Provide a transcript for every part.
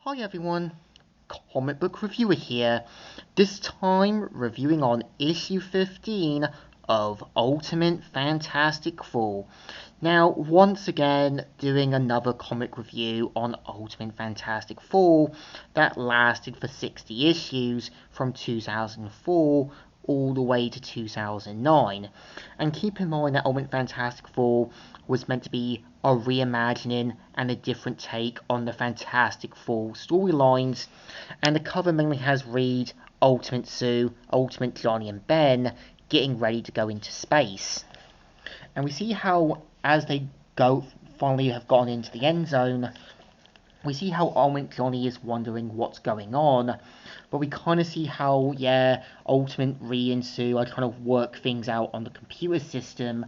Hi everyone, Comic Book Reviewer here, this time reviewing on issue 15 of Ultimate Fantastic Four. Now, once again, doing another comic review on Ultimate Fantastic Four that lasted for 60 issues from 2004 all the way to 2009. And keep in mind that Ultimate Fantastic Four was meant to be a reimagining and a different take on the Fantastic Four storylines, and the cover mainly has Reed, Ultimate Sue, Ultimate Johnny, and Ben getting ready to go into space. And we see how, as they finally have gone into the end zone, we see how Ultimate Johnny is wondering what's going on, but we kind of see how, Ultimate Ree and Sue are trying to work things out on the computer system,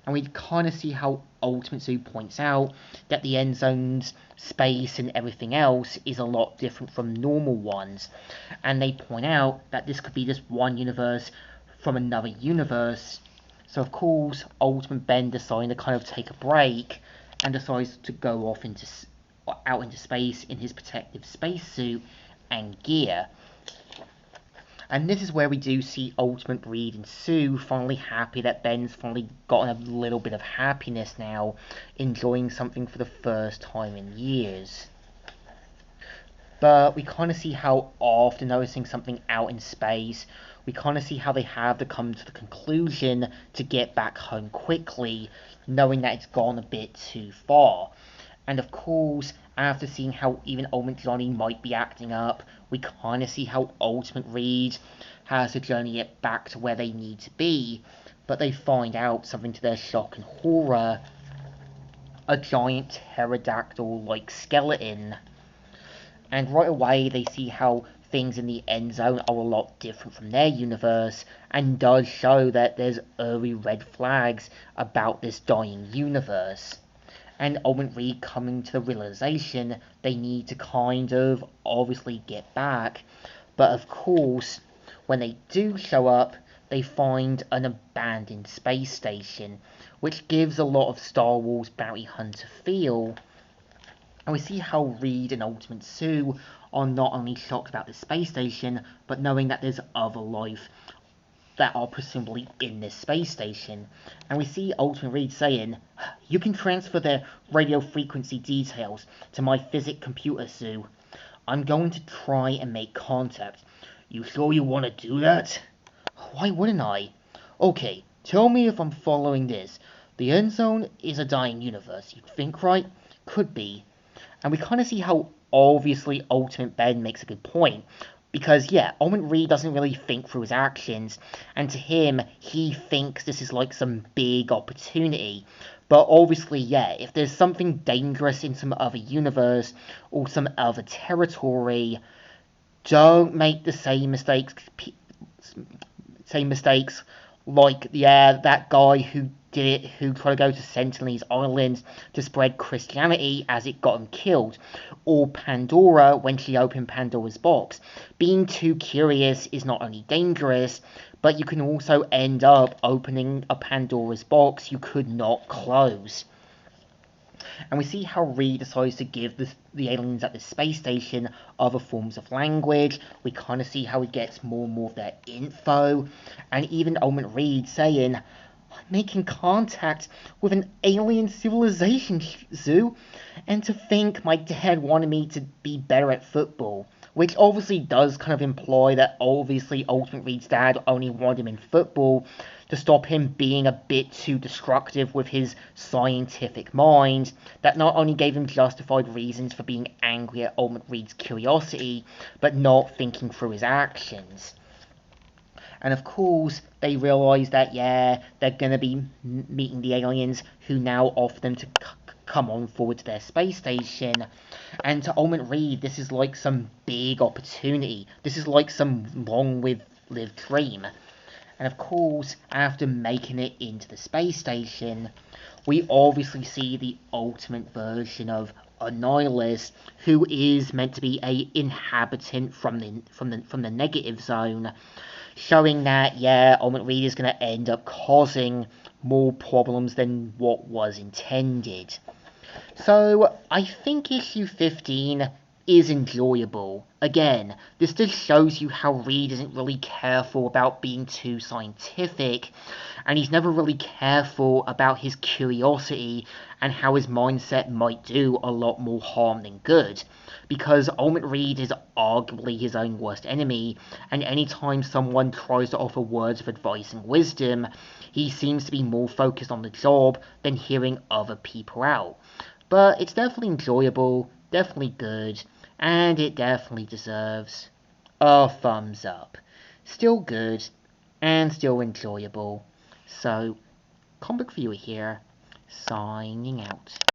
and we kind of see how Ultimate Sue points out that the end zones, space, and everything else is a lot different from normal ones, and they point out that this could be just one universe from another universe. So of course, Ultimate Ben decides to kind of take a break and decides to go off out into space in his protective spacesuit and gear. And this is where we do see Ultimate Reed and Sue finally happy that Ben's finally gotten a little bit of happiness now, enjoying something for the first time in years. But we kind of see how after noticing something out in space, we kind of see how they have to come to the conclusion to get back home quickly, knowing that it's gone a bit too far. And of course, after seeing how even Ultimate Johnny might be acting up, we kind of see how Ultimate Reed has to journey it back to where they need to be. But they find out, something to their shock and horror, a giant pterodactyl-like skeleton. And right away they see how things in the end zone are a lot different from their universe, and does show that there's early red flags about this dying universe. And ultimately coming to the realization they need to kind of obviously get back. But of course, when they do show up, they find an abandoned space station, which gives a lot of Star Wars Bounty Hunter feel. And we see how Reed and Ultimate Sue are not only shocked about the space station, but knowing that there's other life that are presumably in this space station. And we see Ultimate Reed saying, "You can transfer their radio frequency details to my physic computer, Sue. I'm going to try and make contact. You sure you want to do that?" "Why wouldn't I?" "Okay, tell me if I'm following this. The end zone is a dying universe, you think, right?" "Could be." And we kind of see how obviously Ultimate Ben makes a good point. Because, Ultimate Reed doesn't really think through his actions, and to him, he thinks this is like some big opportunity. But obviously, if there's something dangerous in some other universe, or some other territory, don't make the same mistakes like, that guy who did it, who tried to go to Sentinel's Island to spread Christianity as it got him killed, or Pandora when she opened Pandora's box. Being too curious is not only dangerous, but you can also end up opening a Pandora's box you could not close. And we see how Reed decides to give the aliens at the space station other forms of language. We kind of see how he gets more and more of their info. And even Ultimate Reed saying, "I'm making contact with an alien civilization, Zoo. And to think my dad wanted me to be better at football." Which obviously does kind of imply that obviously Ultimate Reed's dad only wanted him in football to stop him being a bit too destructive with his scientific mind, that not only gave him justified reasons for being angry at Ultimate Reed's curiosity, but not thinking through his actions. And of course, they realise that, they're going to be meeting the aliens, who now offer them to come on forward to their space station. And to Ultimate Reed, this is like some big opportunity. This is like some long-lived dream. And of course, after making it into the space station, we obviously see the ultimate version of Annihilus, who is meant to be a inhabitant from the negative zone, showing that, Ultimate Reed is going to end up causing more problems than what was intended. So, I think issue 15 is enjoyable. Again, this just shows you how Reed isn't really careful about being too scientific, and he's never really careful about his curiosity and how his mindset might do a lot more harm than good. Because Ultimate Reed is arguably his own worst enemy, and anytime someone tries to offer words of advice and wisdom, he seems to be more focused on the job than hearing other people out. But it's definitely enjoyable, definitely good, and it definitely deserves a thumbs up. Still good, and still enjoyable. So, Comic Viewer here, signing out.